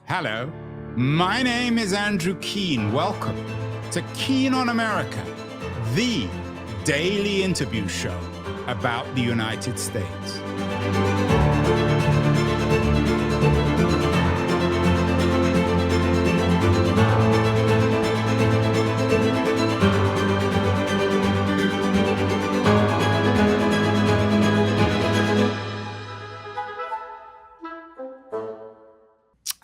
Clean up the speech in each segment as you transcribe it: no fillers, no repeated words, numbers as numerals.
Hello, my name is Andrew Keane. Welcome to Keane on America, the daily interview show about the United States.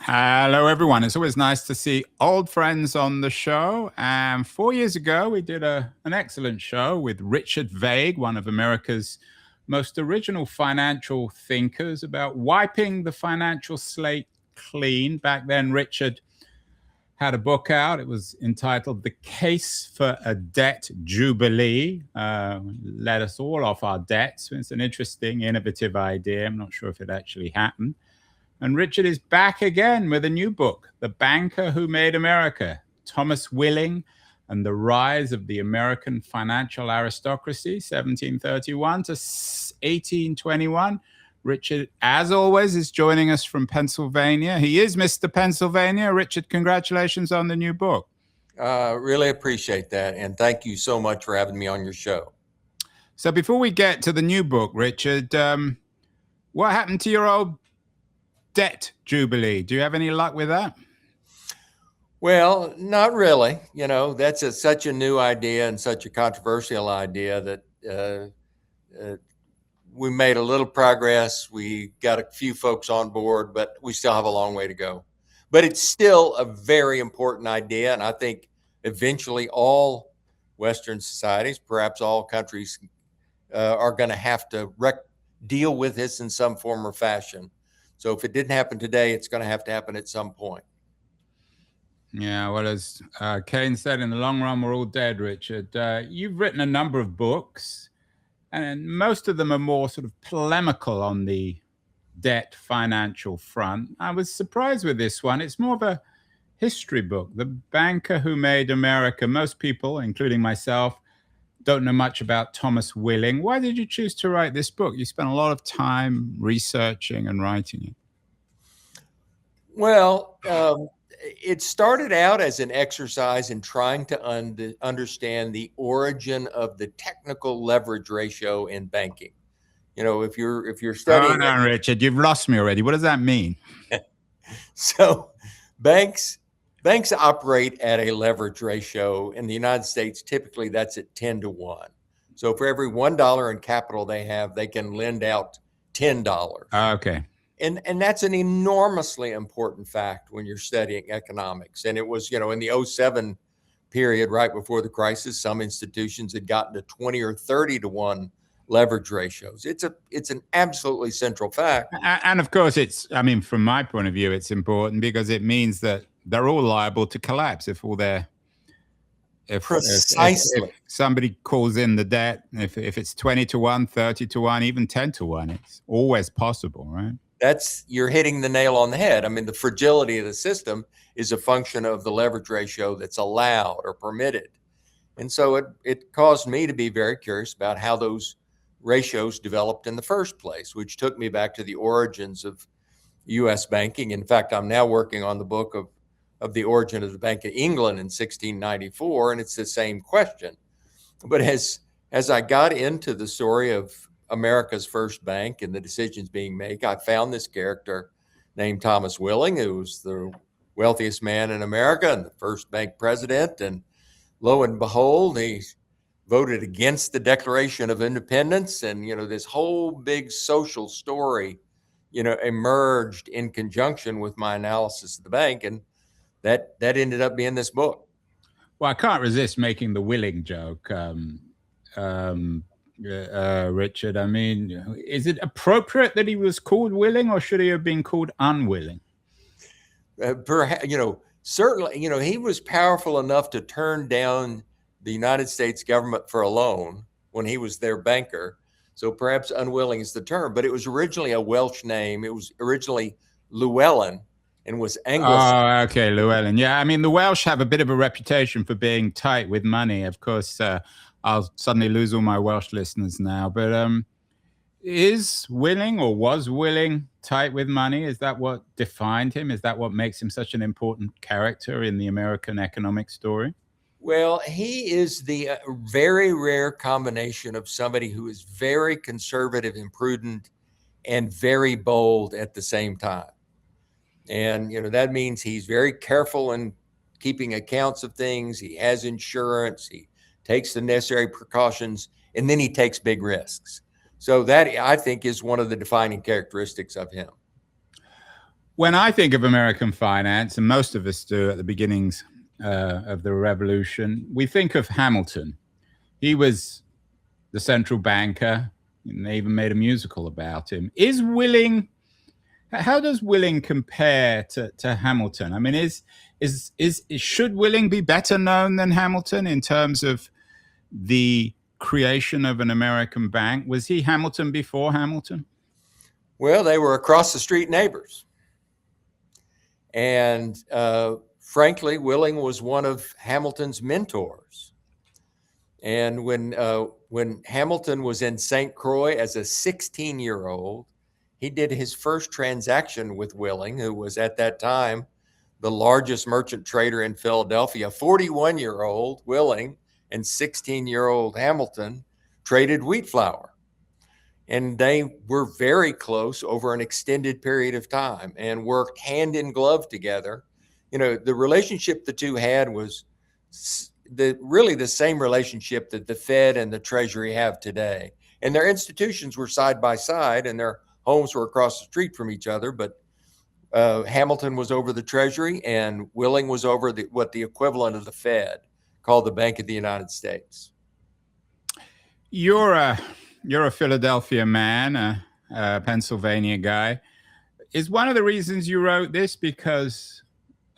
Hello, everyone. It's always nice to see old friends on the show. And 4 years ago, we did an excellent show with Richard Vague, one of America's most original financial thinkers, about wiping the financial slate clean. Back then, Richard had a book out. It was entitled The Case for a Debt Jubilee. Let us all off our debts. It's an interesting, innovative idea. I'm not sure if it actually happened. And Richard is back again with a new book, The Banker Who Made America, Thomas Willing and the Rise of the American Financial Aristocracy, 1731 to 1821. Richard, as always, is joining us from Pennsylvania. He is Mr. Pennsylvania. Richard, congratulations on the new book. Really appreciate that. And thank you so much for having me on your show. So before we get to the new book, Richard, what happened to your old debt jubilee? Do you have any luck with that? Well, not really. You know, that's such a new idea and such a controversial idea that we made a little progress. We got a few folks on board, but we still have a long way to go. But it's still a very important idea. And I think eventually all Western societies, perhaps all countries, are going to have to deal with this in some form or fashion. So if it didn't happen today, it's going to happen at some point. Yeah, well, as Keynes said, in the long run, we're all dead, Richard. You've written a number of books, and most of them are more sort of polemical on the debt financial front. I was surprised with this one. It's more of a history book, The Banker Who Made America. Most people, including myself, don't know much about Thomas Willing. Why did you choose to write this book? You spent a lot of time researching and writing it. Well, it started out as an exercise in trying to understand the origin of the technical leverage ratio in banking. You know, if you're studying. Oh, no, Richard, you've lost me already. What does that mean? So, banks operate at a leverage ratio. In the United States, typically that's at 10 to 1. So for every $1 in capital they have, they can lend out $10. Okay. And that's an enormously important fact when you're studying economics. And it was, in the 2007 period, right before the crisis, some institutions had gotten to 20 or 30 to 1 leverage ratios. It's an absolutely central fact. And of course, from my point of view, it's important because it means that they're all liable to collapse if somebody calls in the debt, if it's 20 to 1, 30 to 1, even 10 to 1, it's always possible, right? You're hitting the nail on the head. I mean, the fragility of the system is a function of the leverage ratio that's allowed or permitted. And so it caused me to be very curious about how those ratios developed in the first place, which took me back to the origins of U.S. banking. In fact, I'm now working on the book of the origin of the Bank of England in 1694, and it's the same question. But as I got into the story of America's first bank and the decisions being made, I found this character named Thomas Willing, who was the wealthiest man in America and the first bank president. And lo and behold, he voted against the Declaration of Independence. And, this whole big social story, emerged in conjunction with my analysis of the bank. And that ended up being this book. Well, I can't resist making the Willing joke, Richard. I mean, is it appropriate that he was called Willing, or should he have been called Unwilling? Perhaps, certainly, he was powerful enough to turn down the United States government for a loan when he was their banker. So perhaps Unwilling is the term, but it was originally a Welsh name. It was originally Llewellyn. And was Anglo-Saxon. Oh, okay, Llewellyn. Yeah, I mean, the Welsh have a bit of a reputation for being tight with money. Of course, I'll suddenly lose all my Welsh listeners now. But Is Willing, or was Willing, tight with money? Is that what defined him? Is that what makes him such an important character in the American economic story? Well, he is the very rare combination of somebody who is very conservative and prudent and very bold at the same time. And, that means he's very careful in keeping accounts of things. He has insurance. He takes the necessary precautions, and then he takes big risks. So that, I think, is one of the defining characteristics of him. When I think of American finance, and most of us do at the beginnings of the revolution, we think of Hamilton. He was the central banker, and they even made a musical about him. How does Willing compare to Hamilton? I mean, should Willing be better known than Hamilton in terms of the creation of an American bank? Was he Hamilton before Hamilton? Well, they were across the street neighbors. And frankly, Willing was one of Hamilton's mentors. And when Hamilton was in St. Croix as a 16-year-old, he did his first transaction with Willing, who was at that time the largest merchant trader in Philadelphia. 41-year-old Willing and 16-year-old Hamilton traded wheat flour. And they were very close over an extended period of time and worked hand in glove together. The relationship the two had was really the same relationship that the Fed and the Treasury have today. And their institutions were side by side and their homes were across the street from each other. But Hamilton was over the Treasury and Willing was over what the equivalent of the Fed, called the Bank of the United States. You're a Philadelphia man, a Pennsylvania guy. Is one of the reasons you wrote this because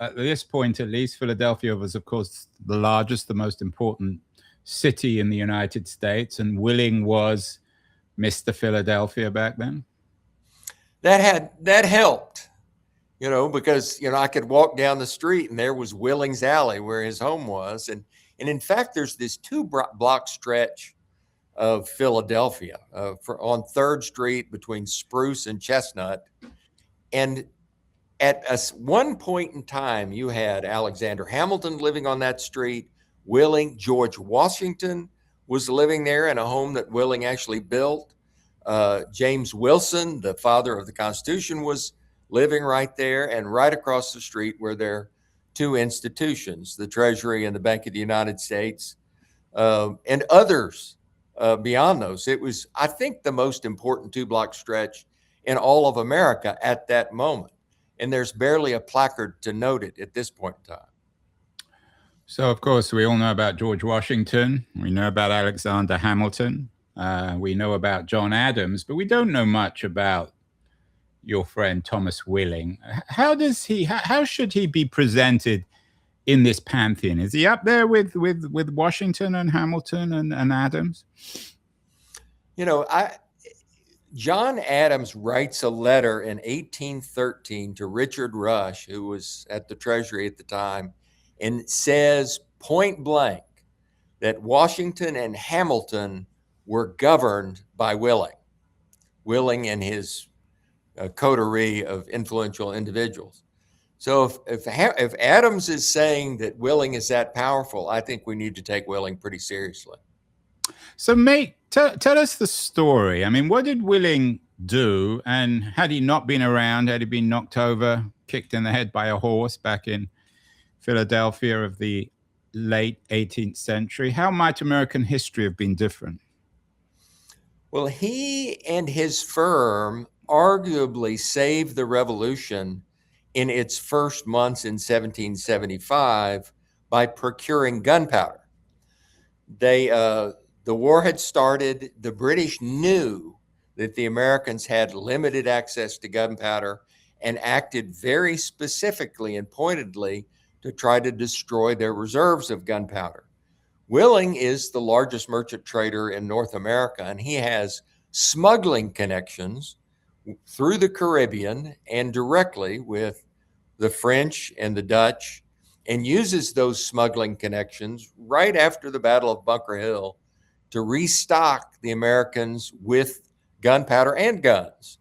at this point, at least, Philadelphia was, of course, the largest, the most important city in the United States, and Willing was Mr. Philadelphia back then? That helped, because, I could walk down the street and there was Willing's Alley where his home was. And in fact, there's this 2-block stretch of Philadelphia on 3rd Street between Spruce and Chestnut. And at one point in time, you had Alexander Hamilton living on that street, Willing. George Washington was living there in a home that Willing actually built. James Wilson, the father of the Constitution, was living right there. And right across the street were their two institutions, the Treasury and the Bank of the United States, and others beyond those. It was, I think, the most important 2-block stretch in all of America at that moment. And there's barely a placard to note it at this point in time. So, of course, we all know about George Washington. We know about Alexander Hamilton. We know about John Adams, but we don't know much about your friend Thomas Willing. How should he be presented in this pantheon? Is he up there with Washington and Hamilton and Adams? John Adams writes a letter in 1813 to Richard Rush, who was at the Treasury at the time, and says point blank that Washington and Hamilton were governed by Willing and his coterie of influential individuals. So if Adams is saying that Willing is that powerful, I think we need to take Willing pretty seriously. So, mate, tell us the story. I mean, what did Willing do? And had he not been around, had he been knocked over, kicked in the head by a horse back in Philadelphia of the late 18th century, how might American history have been different? Well, he and his firm arguably saved the revolution in its first months in 1775 by procuring gunpowder. The war had started. The British knew that the Americans had limited access to gunpowder and acted very specifically and pointedly to try to destroy their reserves of gunpowder. Willing is the largest merchant trader in North America, and he has smuggling connections through the Caribbean and directly with the French and the Dutch, and uses those smuggling connections right after the Battle of Bunker Hill to restock the Americans with gunpowder and guns.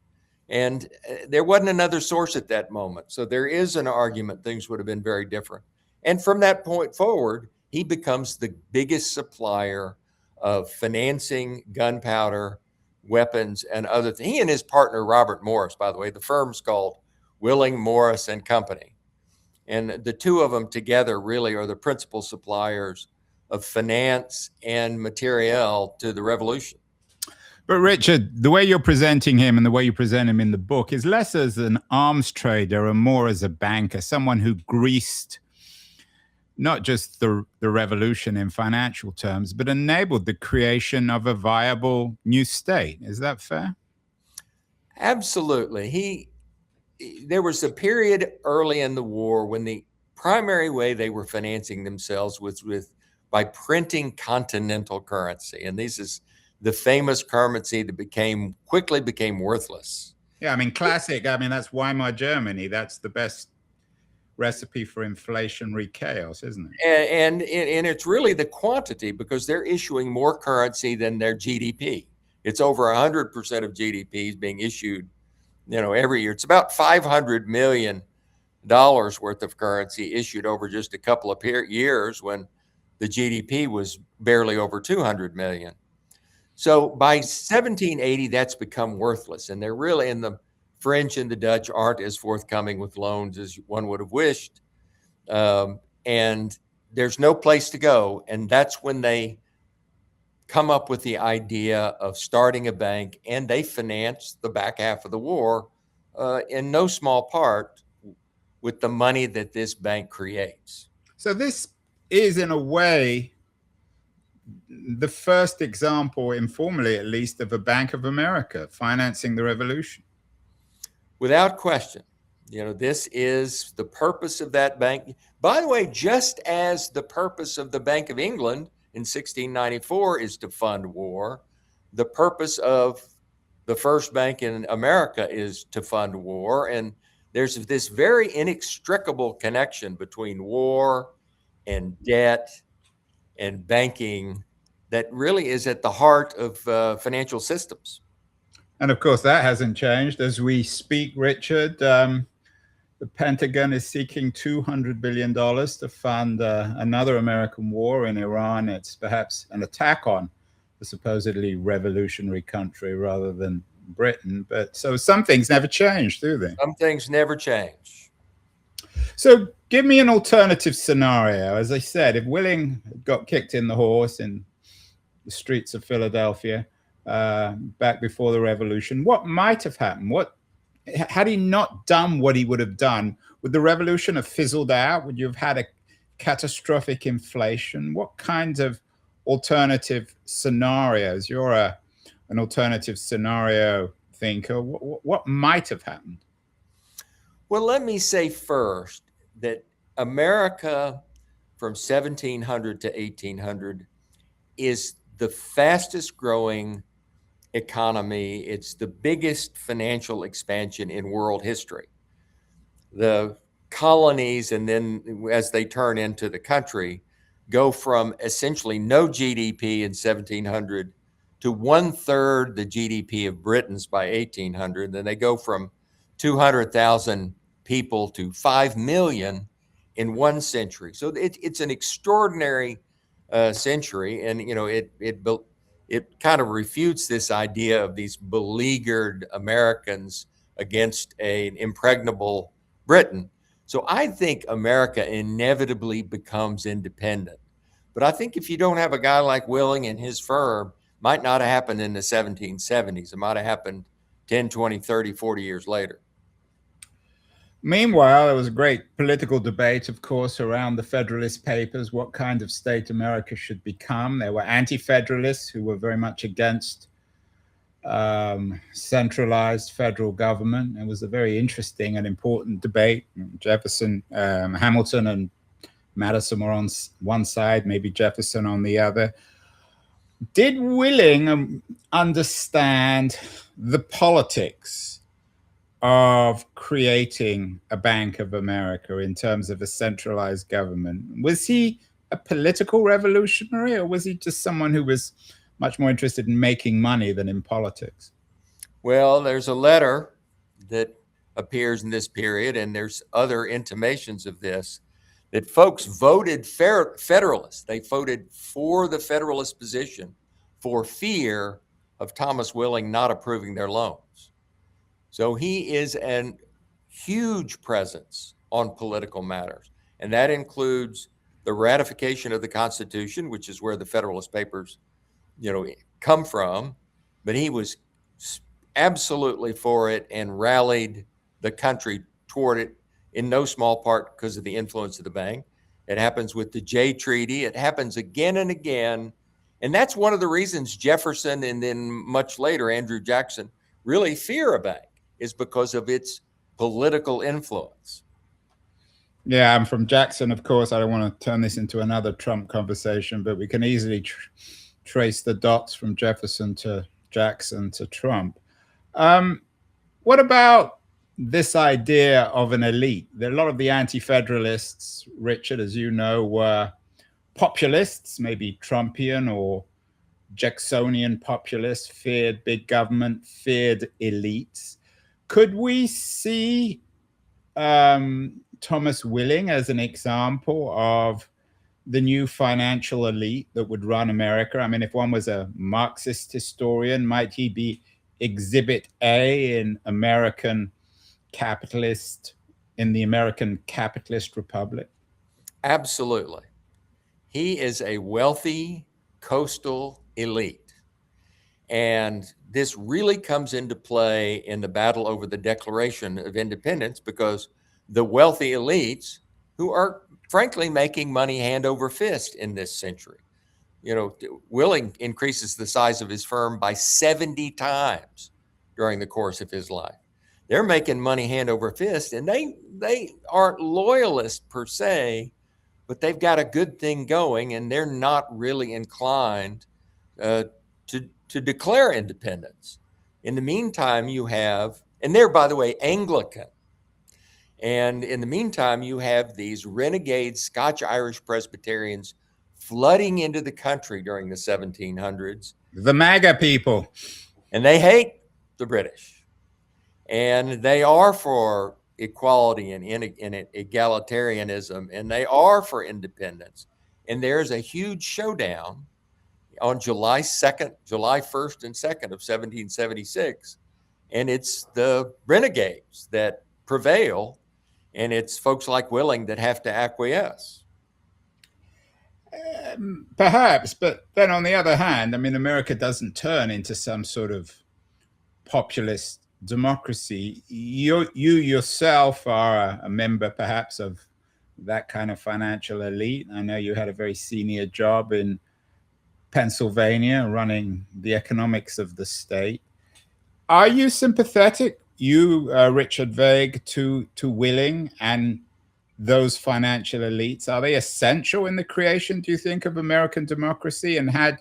And there wasn't another source at that moment. So there is an argument things would have been very different. And from that point forward, he becomes the biggest supplier of financing, gunpowder, weapons, and other things. He and his partner, Robert Morris, by the way, the firm's called Willing, Morris and Company. And the two of them together really are the principal suppliers of finance and materiel to the revolution. But Richard, the way you're presenting him and the way you present him in the book is less as an arms trader and more as a banker, someone who greased not just the revolution in financial terms, but enabled the creation of a viable new state. Is that fair? Absolutely. There was a period early in the war when the primary way they were financing themselves was by printing Continental Currency. And this is the famous currency that quickly became worthless. Yeah, I mean, classic. I mean, that's Weimar Germany. That's the best recipe for inflationary chaos, isn't it? And it's really the quantity, because they're issuing more currency than their GDP. It's over 100% of GDP is being issued, every year. It's about $500 million worth of currency issued over just a couple of years when the GDP was barely over 200 million. So by 1780, that's become worthless. And they're really, and the French and the Dutch aren't as forthcoming with loans as one would have wished. And there's no place to go. And that's when they come up with the idea of starting a bank, and they finance the back half of the war in no small part with the money that this bank creates. So this is, in a way, the first example, informally at least, of a Bank of America financing the revolution. Without question. This is the purpose of that bank. By the way, just as the purpose of the Bank of England in 1694 is to fund war, the purpose of the first bank in America is to fund war. And there's this very inextricable connection between war and debt and banking that really is at the heart of financial systems. And of course, that hasn't changed as we speak, Richard. The Pentagon is seeking $200 billion to fund another American war in Iran. It's perhaps an attack on the supposedly revolutionary country rather than Britain. But so some things never change, do they? Some things never change. So give me an alternative scenario. As I said, if Willing got kicked in the horse in the streets of Philadelphia back before the revolution, what might have happened? Had he not done what he would have done, would the revolution have fizzled out? Would you have had a catastrophic inflation? What kinds of alternative scenarios? You're an alternative scenario thinker. What might have happened? Well, let me say first that America from 1700 to 1800 is the fastest growing economy. It's the biggest financial expansion in world history. The colonies, and then as they turn into the country, go from essentially no GDP in 1700 to 1/3 the GDP of Britain's by 1800. Then they go from 200,000 people to 5 million in 1 century. So it's an extraordinary century, and it kind of refutes this idea of these beleaguered Americans against an impregnable Britain. So I think America inevitably becomes independent. But I think if you don't have a guy like Willing and his firm, might not have happened in the 1770s. It might have happened 10, 20, 30, 40 years later. Meanwhile, there was a great political debate, of course, around the Federalist Papers, what kind of state America should become. There were anti-federalists who were very much against centralized federal government. It was a very interesting and important debate. Jefferson, Hamilton and Madison were on one side, maybe Jefferson on the other. Did Willing understand the politics of creating a Bank of America in terms of a centralized government? Was he a political revolutionary, or was he just someone who was much more interested in making money than in politics? Well, there's a letter that appears in this period, and there's other intimations of this, that folks voted Federalist. They voted for the Federalist position for fear of Thomas Willing not approving their loans. So he is a huge presence on political matters, and that includes the ratification of the Constitution, which is where the Federalist Papers, come from. But he was absolutely for it and rallied the country toward it, in no small part because of the influence of the bank. It happens with the Jay Treaty. It happens again and again. And that's one of the reasons Jefferson and then much later Andrew Jackson really fear a bank, is because of its political influence. Yeah, I'm from Jackson, of course. I don't want to turn this into another Trump conversation, but we can easily trace the dots from Jefferson to Jackson to Trump. What about this idea of an elite? There are a lot of the anti-federalists, Richard, as you know, were populists, maybe Trumpian or Jacksonian populists, feared big government, feared elites. Could we see Thomas Willing as an example of the new financial elite that would run America? I mean, if one was a Marxist historian, might he be Exhibit A in the American capitalist Republic? Absolutely. He is a wealthy coastal elite. And this really comes into play in the battle over the Declaration of Independence, because the wealthy elites, who are frankly making money hand over fist in this century. Willing increases the size of his firm by 70 times during the course of his life. They're making money hand over fist, and they aren't loyalists per se, but they've got a good thing going, and they're not really inclined to declare independence. In the meantime, you have, and they're, by the way, Anglican. And in the meantime, you have these renegade Scotch-Irish Presbyterians flooding into the country during the 1700s. The MAGA people. And they hate the British. And they are for equality and egalitarianism, and they are for independence. And there's a huge showdown on July 1st and 2nd of 1776. And it's the renegades that prevail, and it's folks like Willing that have to acquiesce. Perhaps, but then on the other hand, I mean, America doesn't turn into some sort of populist democracy. You yourself are a member, perhaps, of that kind of financial elite. I know you had a very senior job in Pennsylvania running the economics of the state. Are you sympathetic, Richard Vague, to Willing and those financial elites? Are they essential in the creation, do you think, of American democracy? And had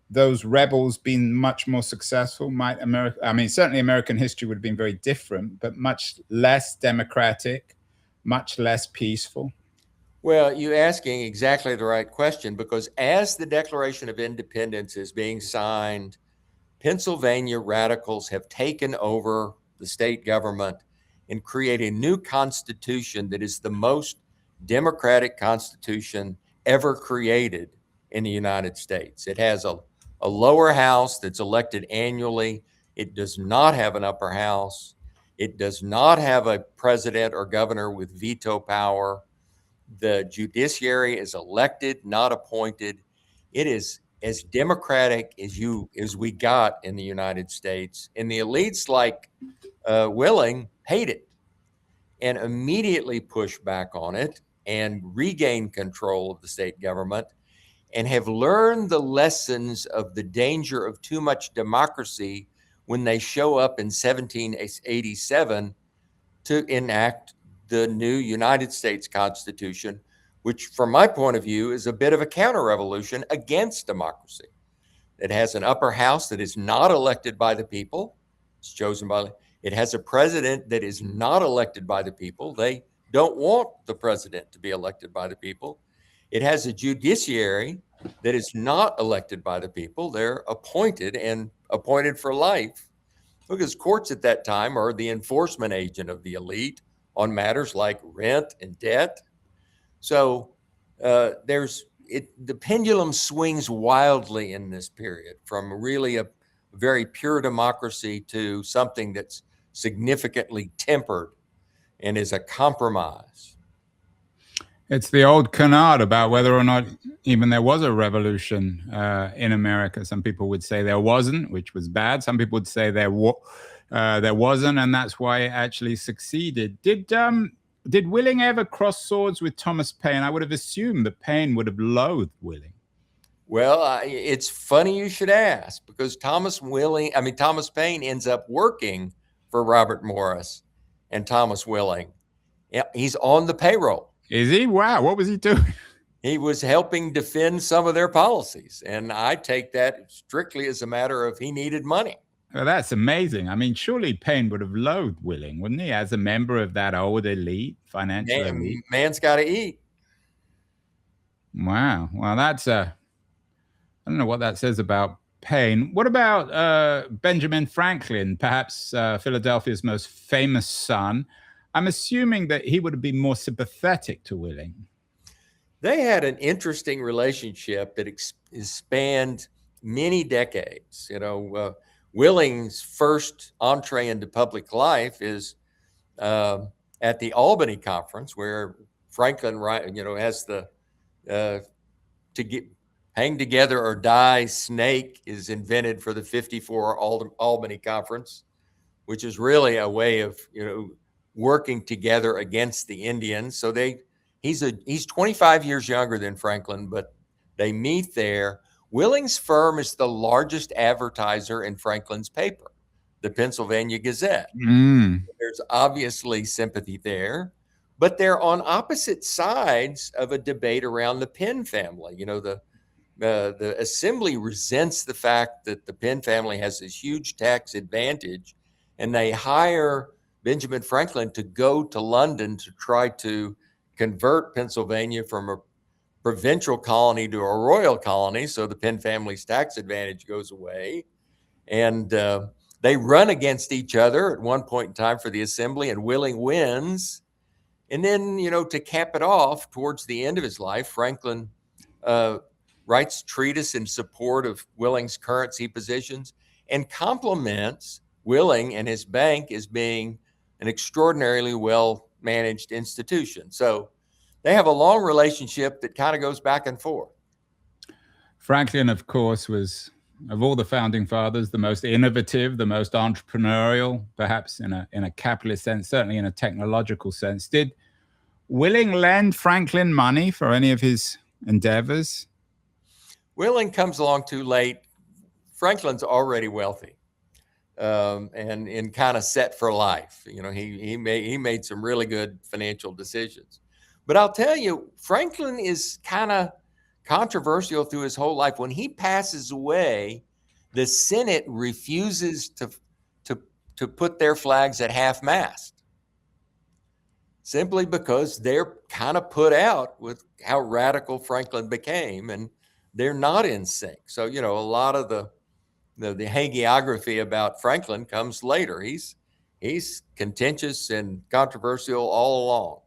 those rebels been much more successful, might America, I mean, certainly American history would have been very different, but much less democratic, much less peaceful? Well, you're asking exactly the right question, because as the Declaration of Independence is being signed, Pennsylvania radicals have taken over the state government and create a new constitution that is the most democratic constitution ever created in the United States. It has a lower house that's elected annually. It does not have an upper house. It does not have a president or governor with veto power. The judiciary is elected, not appointed. It is as democratic as we got in the United States. And the elites like Willing hate it and immediately push back on it and regain control of the state government, and have learned the lessons of the danger of too much democracy when they show up in 1787 to enact the new United States Constitution, which from my point of view is a bit of a counter-revolution against democracy. It has an upper house that is not elected by the people. It's chosen by, it has a president that is not elected by the people. They don't want the president to be elected by the people. It has a judiciary that is not elected by the people. They're appointed and appointed for life, because courts at that time are the enforcement agent of the elite on matters like rent and debt. So the pendulum swings wildly in this period from really a very pure democracy to something that's significantly tempered and is a compromise. It's the old canard about whether or not even there was a revolution in America. Some people would say there wasn't, which was bad. Some people would say there wasn't, and that's why it actually succeeded. Did Willing ever cross swords with Thomas Paine? I would have assumed that Paine would have loathed Willing. Well, it's funny you should ask, because Thomas Paine ends up working for Robert Morris and Thomas Willing. He's on the payroll. Is he? Wow. What was he doing? He was helping defend some of their policies. And I take that strictly as a matter of he needed money. Well, that's amazing. I mean, surely Paine would have loathed Willing, wouldn't he, as a member of that old elite, financial elite? Man's got to eat. Wow. Well, I don't know what that says about Paine. What about Benjamin Franklin, perhaps Philadelphia's most famous son? I'm assuming that he would have been more sympathetic to Willing. They had an interesting relationship that spanned many decades. Willing's first entree into public life is at the Albany Conference, where Franklin, has the hang together or die snake is invented for the 54 Albany Conference, which is really a way of working together against the Indians. So he's 25 years younger than Franklin, but they meet there. Willing's firm is the largest advertiser in Franklin's paper, the Pennsylvania Gazette. There's obviously sympathy there, but they're on opposite sides of a debate around the Penn family. The assembly resents the fact that the Penn family has this huge tax advantage, and they hire Benjamin Franklin to go to London to try to convert Pennsylvania from a provincial colony to a royal colony, so the Penn family's tax advantage goes away. And they run against each other at one point in time for the assembly, and Willing wins. And then, to cap it off, towards the end of his life, Franklin writes treatise in support of Willing's currency positions and compliments Willing and his bank as being an extraordinarily well-managed institution. So they have a long relationship that kind of goes back and forth. Franklin, of course, was, of all the founding fathers, the most innovative, the most entrepreneurial, perhaps in a capitalist sense, certainly in a technological sense. Did Willing lend Franklin money for any of his endeavors? Willing comes along too late. Franklin's already wealthy. And kind of set for life. He made some really good financial decisions. But I'll tell you, Franklin is kind of controversial through his whole life. When he passes away, the Senate refuses to put their flags at half-mast, simply because they're kind of put out with how radical Franklin became, and they're not in sync. So, a lot of the hagiography about Franklin comes later. He's contentious and controversial all along.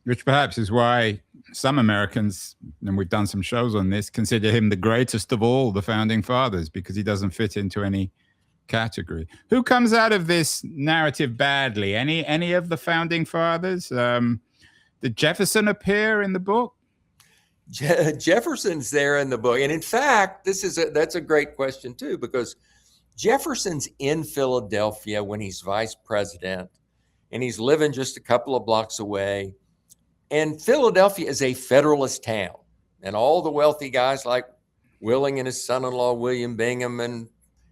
Which perhaps is why some Americans, and we've done some shows on this, consider him the greatest of all the founding fathers, because he doesn't fit into any category. Who comes out of this narrative badly? Any of the founding fathers? Did Jefferson appear in the book? Jefferson's there in the book. And in fact, that's a great question too, because Jefferson's in Philadelphia when he's vice president, and he's living just a couple of blocks away. And Philadelphia is a Federalist town, and all the wealthy guys like Willing and his son-in-law, William Bingham, and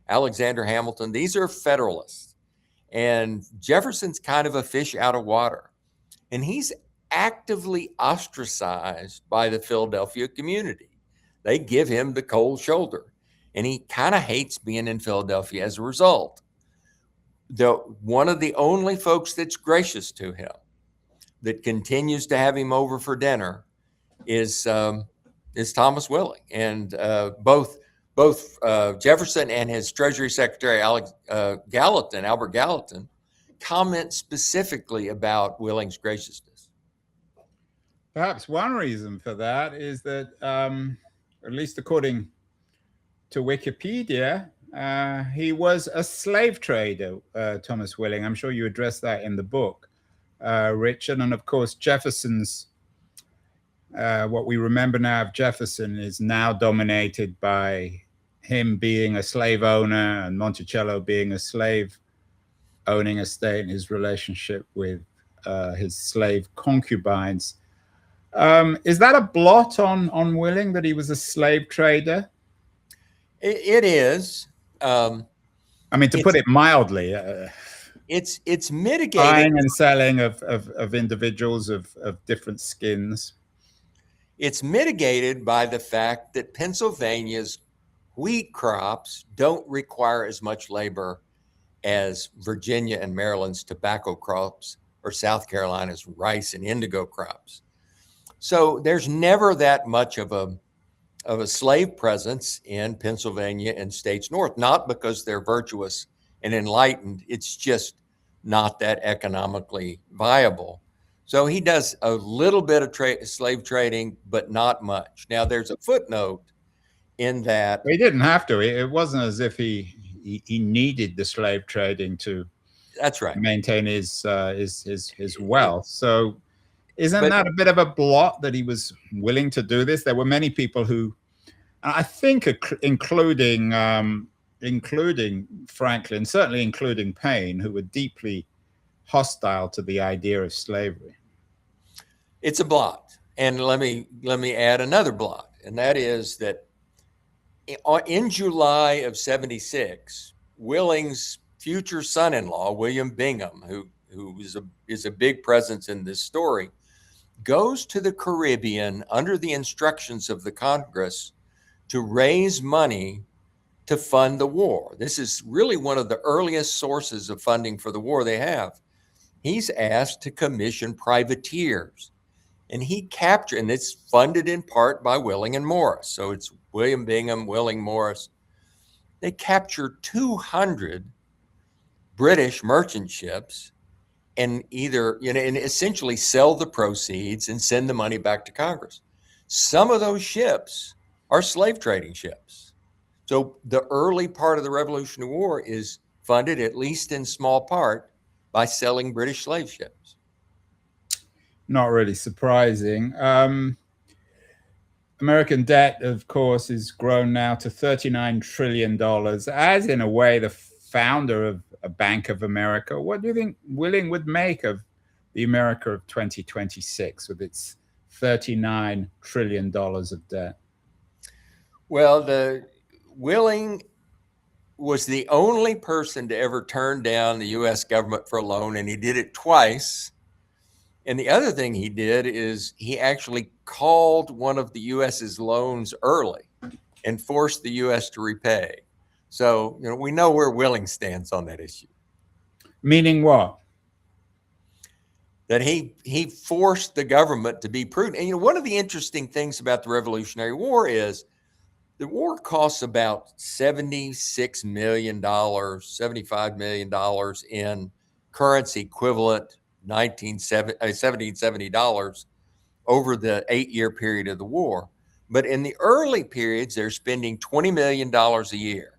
Alexander Hamilton, these are Federalists. And Jefferson's kind of a fish out of water, and he's actively ostracized by the Philadelphia community. They give him the cold shoulder, and he kind of hates being in Philadelphia as a result. One of the only folks that's gracious to him, that continues to have him over for dinner, is Thomas Willing, and both Jefferson and his Treasury Secretary Albert Gallatin, comment specifically about Willing's graciousness. Perhaps one reason for that is that, at least according to Wikipedia, he was a slave trader, Thomas Willing. I'm sure you addressed that in the book, Richard. And of course, Jefferson's, what we remember now of Jefferson is now dominated by him being a slave owner and Monticello being a slave owning a state and his relationship with his slave concubines. Is that a blot on Willing, that he was a slave trader? It is. I mean, to put it mildly, it's mitigated. Buying and selling of individuals of different skins. It's mitigated by the fact that Pennsylvania's wheat crops don't require as much labor as Virginia and Maryland's tobacco crops or South Carolina's rice and indigo crops. So there's never that much of a slave presence in Pennsylvania and states north, not because they're virtuous and enlightened. It's just not that economically viable. So he does a little bit of slave trading, but not much. Now, there's a footnote in that. He didn't have to. It wasn't as if he needed the slave trading to That's right. maintain his wealth. So isn't that a bit of a blot that he was willing to do this? There were many people who, I think, including Franklin, certainly including Paine, who were deeply hostile to the idea of slavery. It's a blot. And let me add another blot, and that is that in July of 76, Willing's future son-in-law, William Bingham, who is a big presence in this story, goes to the Caribbean under the instructions of the Congress to raise money to fund the war. This is really one of the earliest sources of funding for the war they have. He's asked to commission privateers, and and it's funded in part by Willing and Morris. So it's William Bingham, Willing, Morris. They capture 200 British merchant ships and and essentially sell the proceeds and send the money back to Congress. Some of those ships are slave trading ships. So the early part of the Revolutionary War is funded, at least in small part, by selling British slave ships. Not really surprising. American debt, of course, is grown now to $39 trillion, as in a way the founder of a Bank of America. What do you think Willing would make of the America of 2026 with its $39 trillion of debt? Well, Willing was the only person to ever turn down the U.S. government for a loan, and he did it twice. And the other thing he did is he actually called one of the U.S.'s loans early and forced the U.S. to repay. So, we know where Willing stands on that issue. Meaning what? That he forced the government to be prudent. And, one of the interesting things about the Revolutionary War is the war costs about $76 million, $75 million in currency equivalent $1770 over the 8-year period of the war. But in the early periods, they're spending $20 million a year.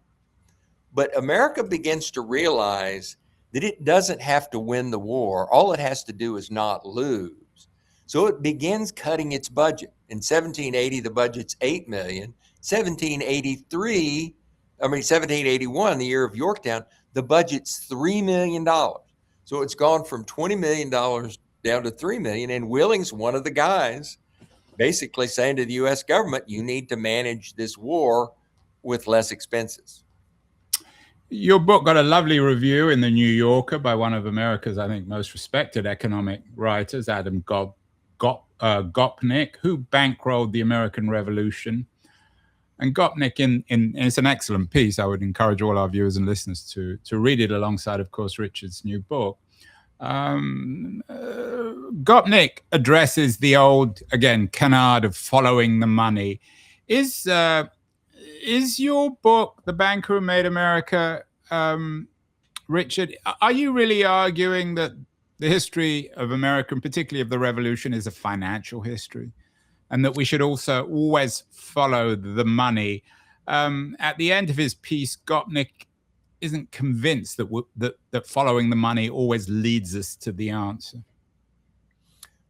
But America begins to realize that it doesn't have to win the war. All it has to do is not lose. So it begins cutting its budget. In 1780, the budget's $8 million. 1781, the year of Yorktown, the budget's $3 million. So it's gone from $20 million down to $3 million. And Willing's one of the guys basically saying to the U.S. government, you need to manage this war with less expenses. Your book got a lovely review in the New Yorker by one of America's, I think, most respected economic writers, Adam Gopnik, who bankrolled the American Revolution. And Gopnik, it's an excellent piece. I would encourage all our viewers and listeners to read it alongside, of course, Richard's new book. Gopnik addresses the old, again, canard of following the money. Is your book, The Banker Who Made America, Richard, are you really arguing that the history of America, and particularly of the revolution, is a financial history, and that we should also always follow the money? At the end of his piece, Gopnik isn't convinced that following the money always leads us to the answer.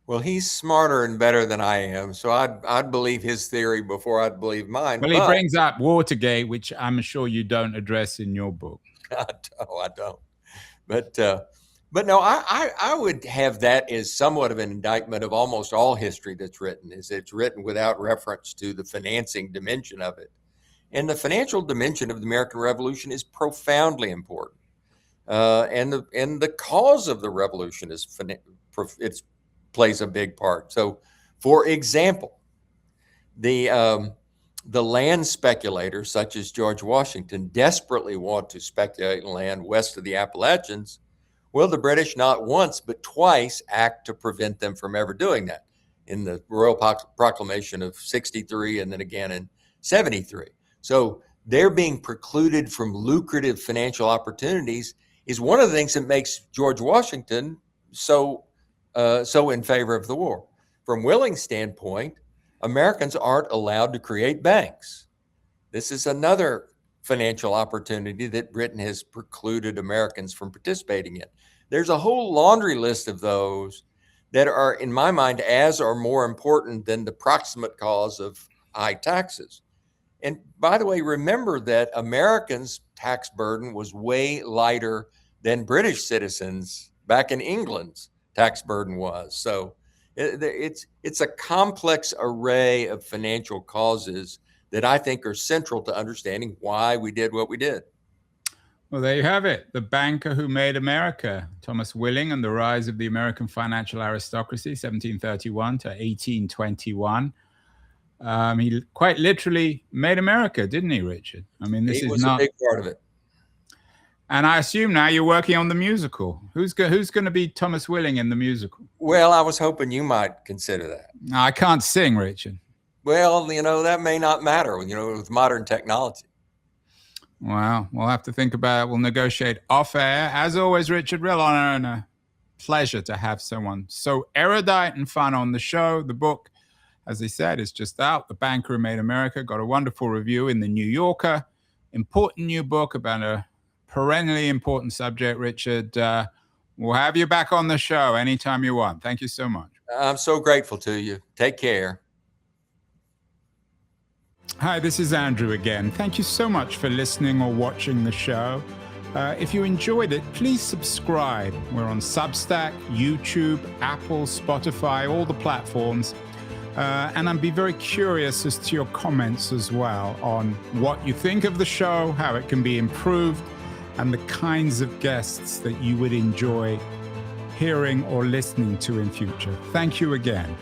Well, he's smarter and better than I am, so I'd believe his theory before I'd believe mine. Well, he brings up Watergate, which I'm sure you don't address in your book. I don't. But no, I would have that as somewhat of an indictment of almost all history that's written, is it's written without reference to the financing dimension of it. And the financial dimension of the American Revolution is profoundly important. And the cause of the revolution it plays a big part. So, for example, the land speculators, such as George Washington, desperately want to speculate in land west of the Appalachians. Well, the British not once but twice act to prevent them from ever doing that, in the Royal Proclamation of 63 and then again in 73. So they're being precluded from lucrative financial opportunities is one of the things that makes George Washington so in favor of the war. From Willing's standpoint, Americans aren't allowed to create banks. This is another financial opportunity that Britain has precluded Americans from participating in. There's a whole laundry list of those that are, in my mind, as or more important than the proximate cause of high taxes. And by the way, remember that Americans' tax burden was way lighter than British citizens back in England's tax burden was. So it's a complex array of financial causes that I think are central to understanding why we did what we did. Well, there you have it. The Banker Who Made America, Thomas Willing and the Rise of the American Financial Aristocracy, 1731 to 1821. He quite literally made America, didn't he, Richard? I mean, this was a big part of it. And I assume now you're working on the musical. Who's going to be Thomas Willing in the musical? Well, I was hoping you might consider that. No, I can't sing, Richard. Well, that may not matter, with modern technology. Well, we'll have to think about it. We'll negotiate off air. As always, Richard, real honor and a pleasure to have someone so erudite and fun on the show. The book, as I said, is just out. The Banker Who Made America got a wonderful review in the New Yorker. Important new book about a perennially important subject, Richard. We'll have you back on the show anytime you want. Thank you so much. I'm so grateful to you. Take care. Hi, this is Andrew again. Thank you so much for listening or watching the show. If you enjoyed it, please subscribe. We're on Substack, YouTube, Apple, Spotify, all the platforms. And I'd be very curious as to your comments as well on what you think of the show, how it can be improved, and the kinds of guests that you would enjoy hearing or listening to in future. Thank you again.